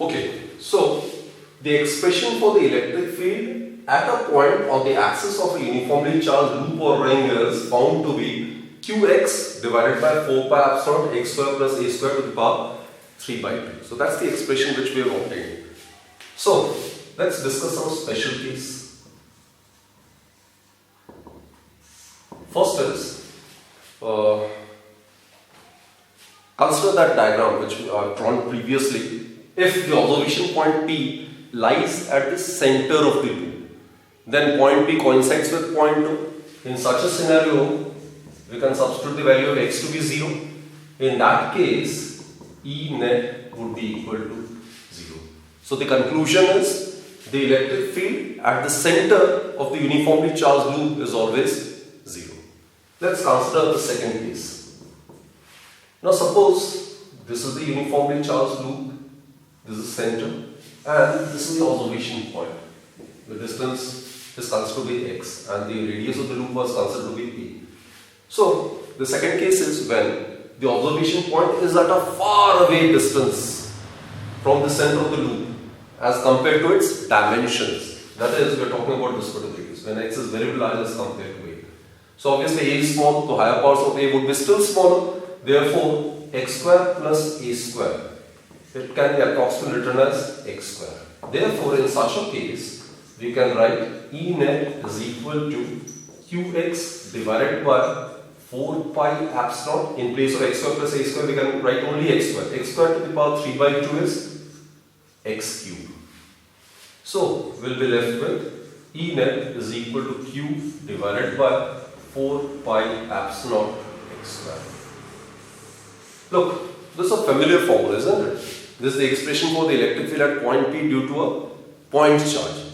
Okay, so the expression for the electric field at a point on the axis of a uniformly charged loop or ring is found to be qx divided by 4 pi epsilon x square plus a square to the power 3 by 2. So that's the expression which we have obtained. So let's discuss some special case. First is consider that diagram which we have drawn previously. If the observation point P lies at the center of the loop, then point P coincides with point 2. In such a scenario, we can substitute the value of x to be 0. In that case, E net would be equal to 0. So the conclusion is the electric field at the center of the uniformly charged loop is always 0. Let's consider the second case. Now suppose this is the uniformly charged loop, this is center, and this is the observation point. The distance is considered to be x and the radius of the loop was considered to be p. So the second case is when the observation point is at a far away distance from the center of the loop as compared to its dimensions. That is, we are talking about this particular case when x is very large as compared to a. So obviously a is small, the higher powers of a would be still smaller. Therefore, x square plus a square, it can be approximately written as x square. Therefore, in such a case, we can write E net is equal to qx divided by 4 pi epsilon. In place of x square plus a square, we can write only x square. X square to the power 3 by 2 is x cube. So, we'll be left with E net is equal to q divided by 4 pi epsilon x square. Look, this is a familiar formula, isn't it? This is the expression for the electric field at point P due to a point charge.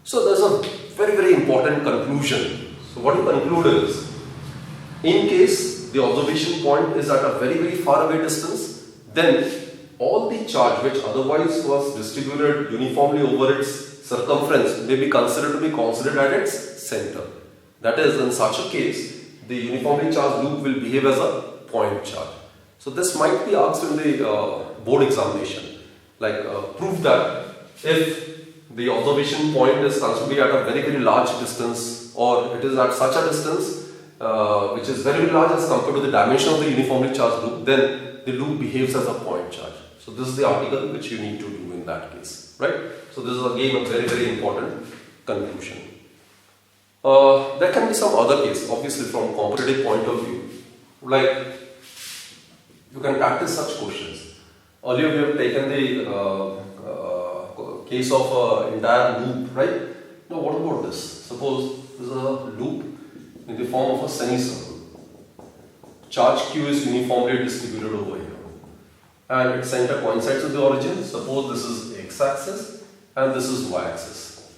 So there's a very important conclusion. So what you conclude is, in case the observation point is at a very far away distance, then all the charge which otherwise was distributed uniformly over its circumference may be considered to be concentrated at its center. That is, in such a case, the uniformly charged loop will behave as a point charge. So this might be asked in the board examination, like prove that if the observation point is considered to be at a very large distance, or it is at such a distance which is very large as compared to the dimension of the uniformly charged loop, then the loop behaves as a point charge. So this is the article which you need to do in that case, right? So this is again a very important conclusion. There can be some other case, obviously from competitive point of view, like you can practice such questions. Earlier we have taken the case of an entire loop, right? Now what about this? Suppose this is a loop in the form of a semicircle. Charge q is uniformly distributed over here, and its center coincides with the origin. Suppose this is x-axis and this is y-axis.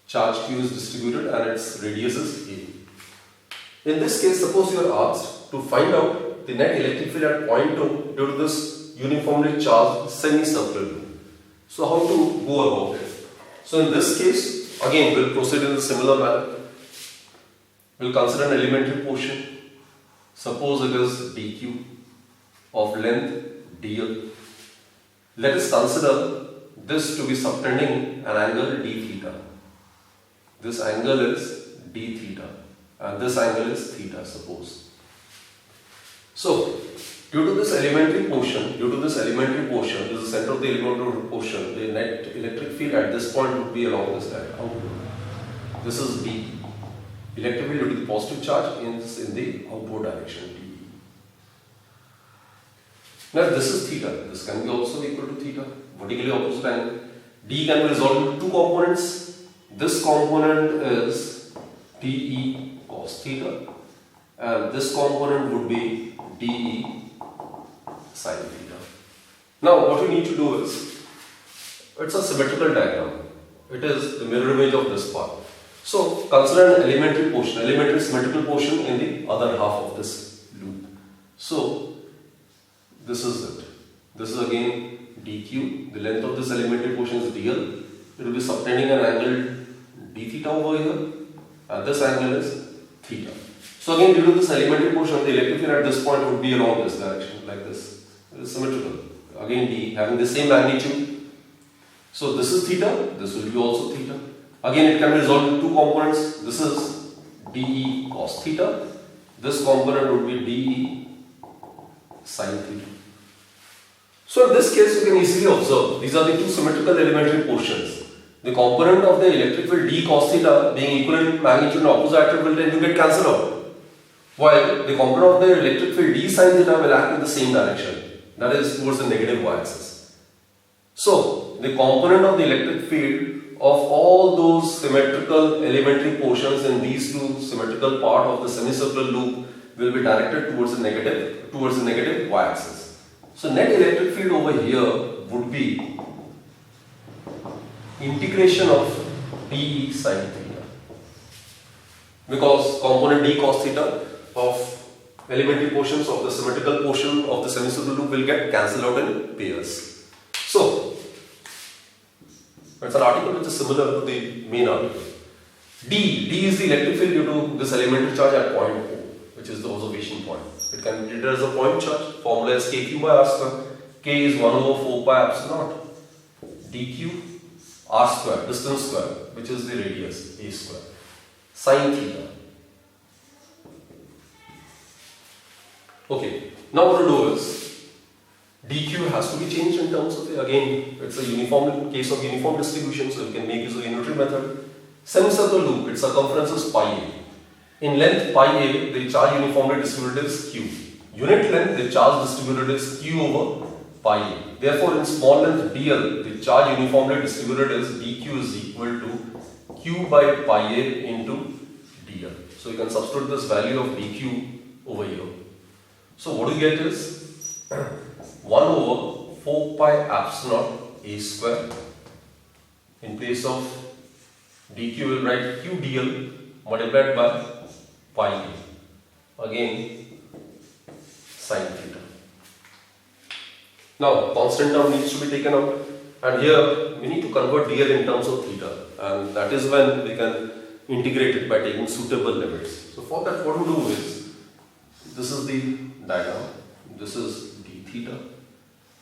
Charge q is distributed and its radius is a. In this case, suppose you are asked to find out the net electric field at point 2 due to this uniformly charged semicircular loop. So how to go about it? So in this case, again we'll proceed in a similar manner. We'll consider an elementary portion. Suppose it is dq of length dl. Let us consider this to be subtending an angle d theta. This angle is d theta and this angle is theta, suppose. So, due to this elementary portion, this is the center of the elementary portion, the net electric field at this point would be along this diagram. This is d. Electric field due to the positive charge is in the outward direction, d. Now this is theta. This can be also equal to theta, vertically opposite angle. D can be resolved into two components. This component is dE cos theta, and this component would be dE sin theta. Now what we need to do is, it's a symmetrical diagram. It is the mirror image of this part. So consider an elementary symmetrical portion in the other half of this loop. So this is it. This is again dq. The length of this elementary portion is dl. It will be subtending an angle d theta over here, and this angle is theta. So again, due to this elementary portion, the electric field at this point would be along this direction, like this. It is symmetrical. Again, d having the same magnitude, So this is theta, this will be also theta. Again, it can be resolved into two components. This is dE cos theta. This component would be dE sin theta. So in this case, you can easily observe these are the two symmetrical elementary portions. The component of the electric field d cos theta being equal in magnitude and opposite active will tend to get cancelled out, while the component of the electric field d sin theta will act in the same direction, that is towards the negative y-axis. So the component of the electric field of all those symmetrical elementary portions in these two symmetrical part of the semicircular loop will be directed towards the negative y-axis. So net electric field over here would be integration of dE sin theta, because component d cos theta of elementary portions of the symmetrical portion of the semicircular loop will get cancelled out in pairs. So it's an article which is similar to the main article. D is the electric field due to this elementary charge at point O, which is the observation point. It can be treated as a point charge. Formula is kq by r square. K is 1 over 4 pi epsilon naught. dq r square, distance square, which is the radius, a square. Sin theta. Okay, now what to do is, dq has to be changed in terms of, again, it's a uniform case of uniform distribution, so you can make use of unitary method. Semicircular loop, its circumference is pi a. In length pi a, the charge uniformly distributed is q. Unit length, the charge distributed is q over pi a. Therefore, in small length dl, the charge uniformly distributed is dq is equal to q by pi a into dl. So you can substitute this value of dq over here. So what you get is 1 over 4 pi epsilon a square. In place of dq, we will write q dl multiplied by pi a. Again, sin theta. Now, constant term needs to be taken out, and here we need to convert dl in terms of theta, and that is when we can integrate it by taking suitable limits. So for that, what we do is, this is the diagram, this is d theta,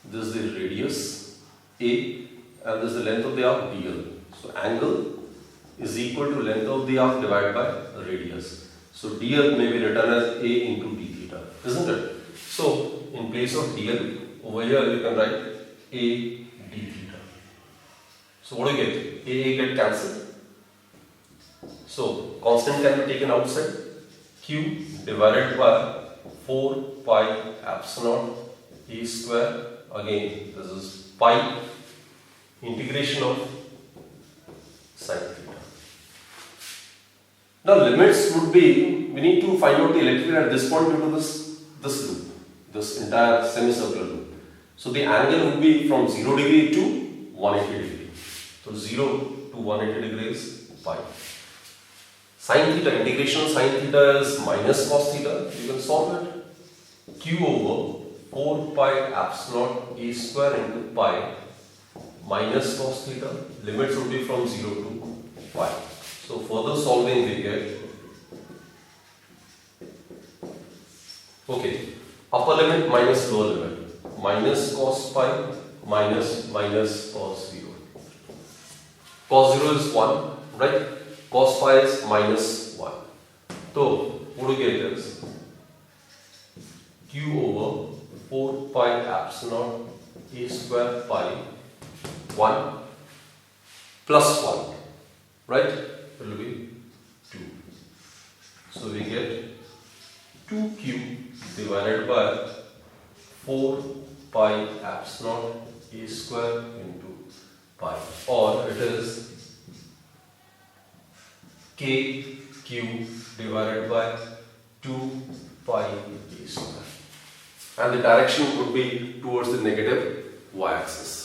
this is the radius a, and this is the length of the arc dl. So angle is equal to length of the arc divided by radius. So dl may be written as a into d theta, isn't it? So in place of dl, over here you can write a d theta. So what do you get? A get cancelled. So constant can be taken outside. Q divided by 4 pi epsilon a square. Again, this is pi integration of sin theta. Now limits would be, we need to find out the electric field at this point due to this loop, this entire semicircular loop. So the angle would be from 0 degree to 180 degree. So 0 to 180 degrees pi. Sin theta, integration of sin theta is minus cos theta. You can solve it. Q over 4 pi epsilon a square into pi minus cos theta. Limits would be from 0 to pi. So further solving we get, okay, upper limit minus lower limit. Minus cos pi minus cos 0. Cos 0 is 1, right? Cos pi is minus 1. So, what do you get is q over 4 pi epsilon a square pi 1 plus 1, right? It will be 2. So, we get 2q divided by 4 pi epsilon a square into pi, or it is kq divided by 2 pi a square, and the direction could be towards the negative y-axis.